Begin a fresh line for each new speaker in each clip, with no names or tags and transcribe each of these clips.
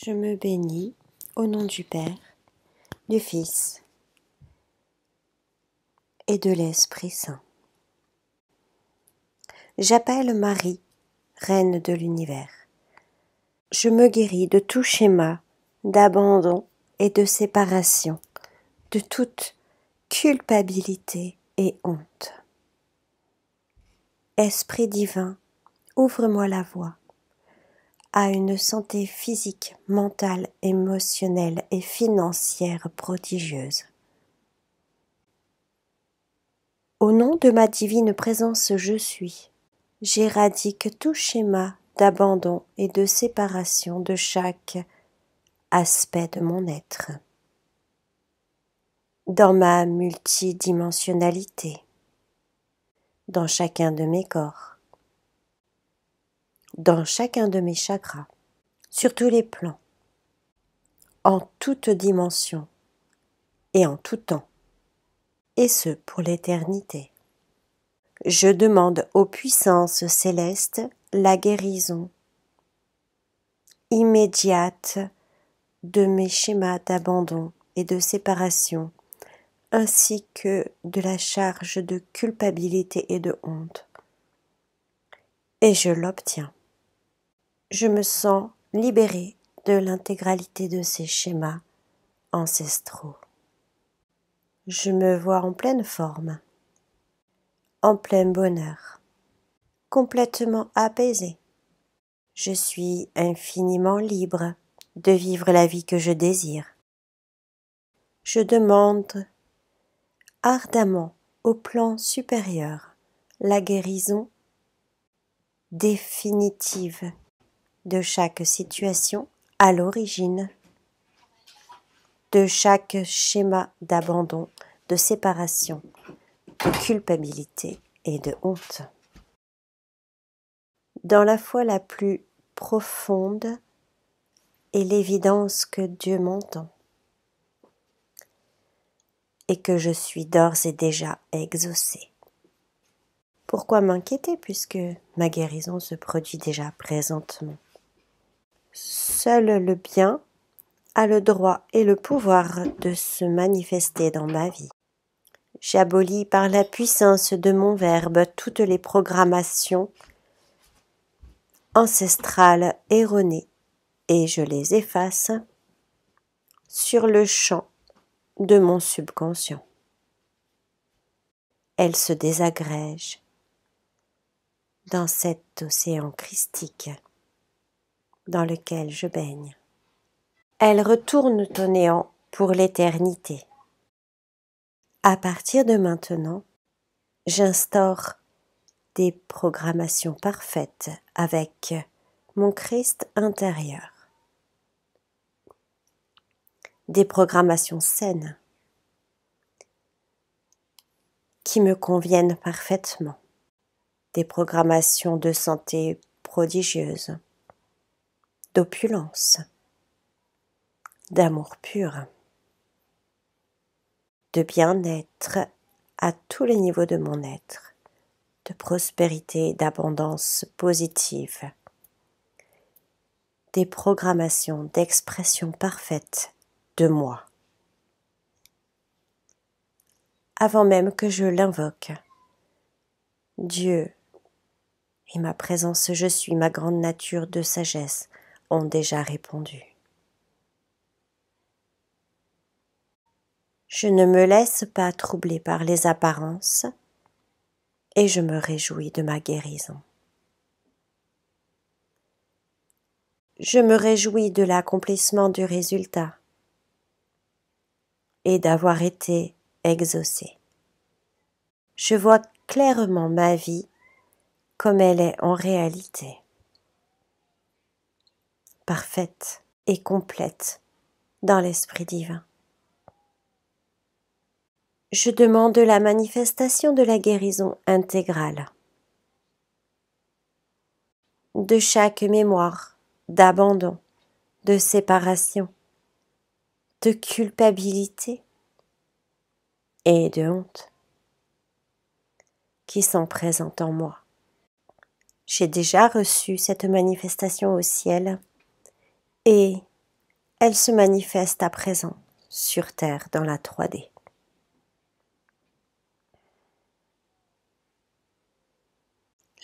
Je me bénis au nom du Père, du Fils et de l'Esprit Saint. J'appelle Marie, Reine de l'Univers. Je me guéris de tout schéma d'abandon et de séparation, de toute culpabilité et honte. Esprit divin, ouvre-moi la voie à une santé physique, mentale, émotionnelle et financière prodigieuse. Au nom de ma divine présence je suis, j'éradique tout schéma d'abandon et de séparation de chaque aspect de mon être. Dans ma multidimensionnalité, dans chacun de mes corps, dans chacun de mes chakras, sur tous les plans, en toute dimension et en tout temps, et ce pour l'éternité. Je demande aux puissances célestes la guérison immédiate de mes schémas d'abandon et de séparation, ainsi que de la charge de culpabilité et de honte. Et je l'obtiens. Je me sens libérée de l'intégralité de ces schémas ancestraux. Je me vois en pleine forme, en plein bonheur, complètement apaisée. Je suis infiniment libre de vivre la vie que je désire. Je demande ardemment au plan supérieur la guérison définitive de chaque situation à l'origine, de chaque schéma d'abandon, de séparation, de culpabilité et de honte. Dans la foi la plus profonde et l'évidence que Dieu m'entend et que je suis d'ores et déjà exaucée. Pourquoi m'inquiéter puisque ma guérison se produit déjà présentement? Seul le bien a le droit et le pouvoir de se manifester dans ma vie. J'abolis par la puissance de mon Verbe toutes les programmations ancestrales erronées et je les efface sur le champ de mon subconscient. Elles se désagrègent dans cet océan christique dans lequel je baigne. Elles retournent au néant pour l'éternité. À partir de maintenant, j'instaure des programmations parfaites avec mon Christ intérieur. Des programmations saines qui me conviennent parfaitement. Des programmations de santé prodigieuse, d'opulence, d'amour pur, de bien-être à tous les niveaux de mon être, de prospérité et d'abondance positive, des programmations d'expression parfaite de moi. Avant même que je l'invoque, Dieu et ma présence je suis, ma grande nature de sagesse ont déjà répondu. Je ne me laisse pas troubler par les apparences et je me réjouis de ma guérison. Je me réjouis de l'accomplissement du résultat et d'avoir été exaucé. Je vois clairement ma vie comme elle est en réalité, parfaite et complète dans l'Esprit divin. Je demande la manifestation de la guérison intégrale de chaque mémoire d'abandon, de séparation, de culpabilité et de honte qui sont présentes en moi. J'ai déjà reçu cette manifestation au ciel et elle se manifeste à présent sur Terre dans la 3D.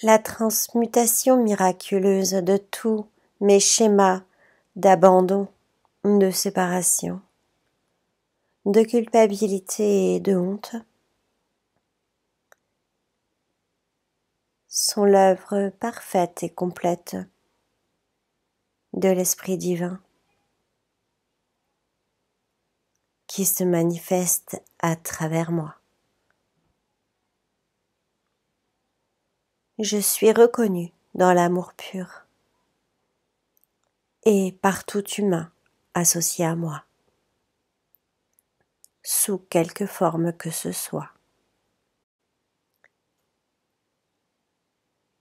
La transmutation miraculeuse de tous mes schémas d'abandon, de séparation, de culpabilité et de honte sont l'œuvre parfaite et complète de l'Esprit divin qui se manifeste à travers moi. Je suis reconnue dans l'amour pur et par tout humain associé à moi, sous quelque forme que ce soit.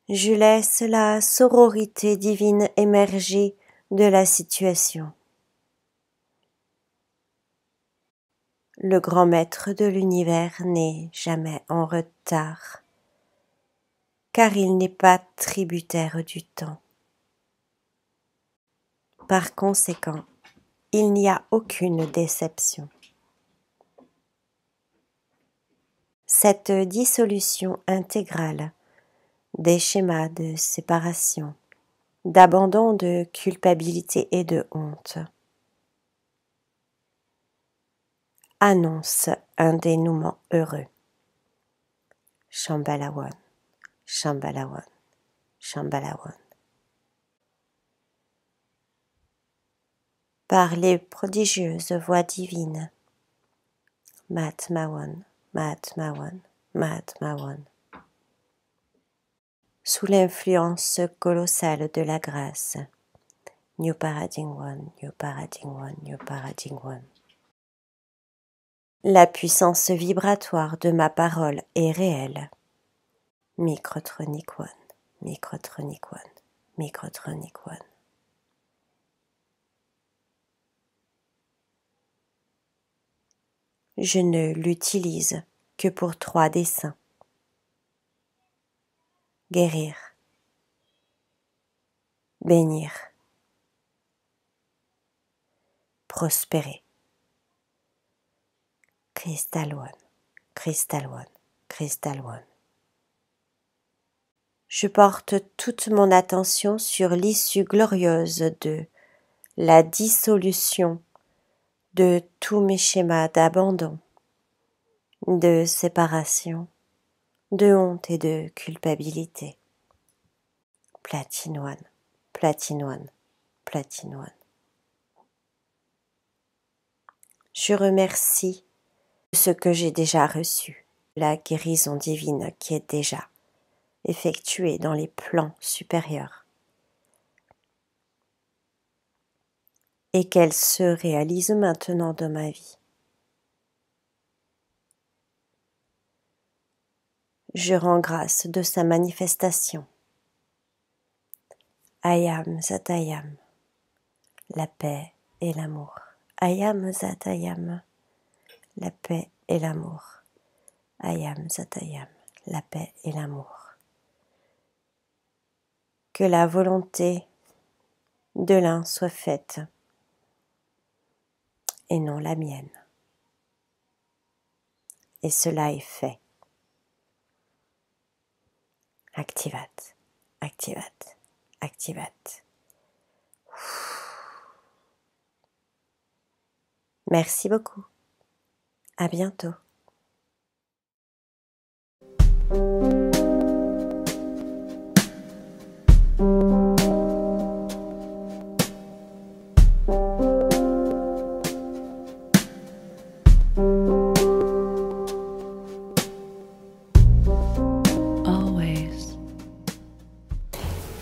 Je laisse la sororité divine émerger de la situation. Le grand maître de l'univers n'est jamais en retard, car il n'est pas tributaire du temps. Par conséquent, il n'y a aucune déception. Cette dissolution intégrale des schémas de séparation, d'abandon, de culpabilité et de honte annonce un dénouement heureux. Shambhala-Wan, Shambhala-Wan, Shambhala-Wan. Par les prodigieuses voix divines, Mahatma-Wan, Mahatma-Wan, Mahatma-Wan. Sous l'influence colossale de la grâce, New Paradigm One, New Paradigm One, New Paradigm One. La puissance vibratoire de ma parole est réelle. Microtronic One, Microtronic One, Microtronic One. Je ne l'utilise que pour 3 desseins. Guérir, bénir, prospérer. Crystal One, Crystal One, Crystal One. Je porte toute mon attention sur l'issue glorieuse de la dissolution de tous mes schémas d'abandon, de séparation, de honte et de culpabilité. Platine One, Platine One, Platine One. Je remercie ce que j'ai déjà reçu, la guérison divine qui est déjà effectuée dans les plans supérieurs et qu'elle se réalise maintenant dans ma vie. Je rends grâce de sa manifestation. I am that I am, la paix et l'amour. I am that I am, la paix et l'amour. I am that I am, la paix et l'amour. Que la volonté de l'un soit faite et non la mienne. Et cela est fait. Activate, activate, activate. Merci beaucoup. À bientôt.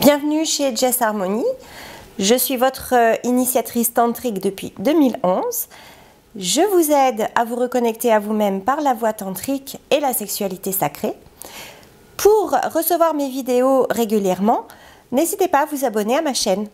Bienvenue chez Jess Harmony. Je suis votre initiatrice tantrique depuis 2011. Je vous aide à vous reconnecter à vous-même par la voie tantrique et la sexualité sacrée. Pour recevoir mes vidéos régulièrement, n'hésitez pas à vous abonner à ma chaîne.